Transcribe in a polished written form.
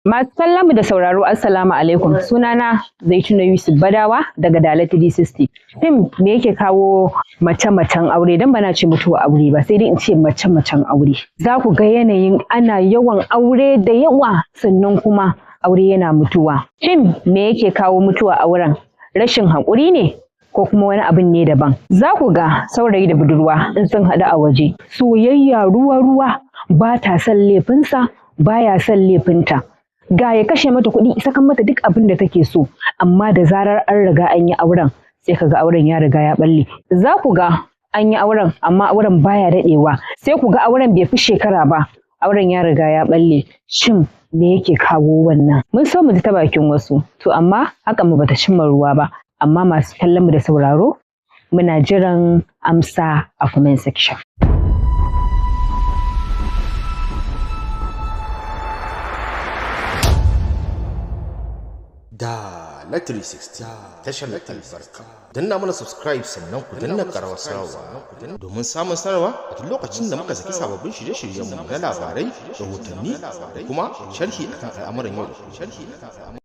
Masu kallon mu da sauraro Assalamu alaikum. Sunana Zaituna Yusuf Badawa daga Dala 360. Fim me yake kawo mace-macen aure, dan bana ce mutuwa aure ba, sai dai in ce mace-macen aure. Za ku ga yanayin ana yawan aure da yawa sannan kuma aure yana mutuwa. Fim me yake kawo mutuwa auren? Rashin haƙuri ne ko kuma wani abin ne daban. Za ku ga saurayi da budurwa in sun haɗu a waje. Soyayya ruwa-ruwa, ba ta son laifinsa, baya son laifinta. Ga ya kashe mata kuɗi, sakan mata duk abin da take so, amma da zarar an riga an yi auren sai kaga auren ya riga ya balle. Za ku ga an yi auren amma auren baya daɗewa, sai ku ga auren bai fi shekara ba, auren ya riga ya balle. Shin me yake kawo wannan? Mun so mu ji ta bakin wasu, to amma hakan mu bata cimma ruwa ba. Amma masu kallon mu da sauraro muna jiran amsa a comment section. Dala 360 tashar albarka. Danna mana subscribe sannan ku danna karawar sanarwa domin samun sanarwa a duk lokacin da muka saki sababbin shirye-shiryenmu na labarai, rahotanni kuma sharhi akan al'amuran yau da kullum.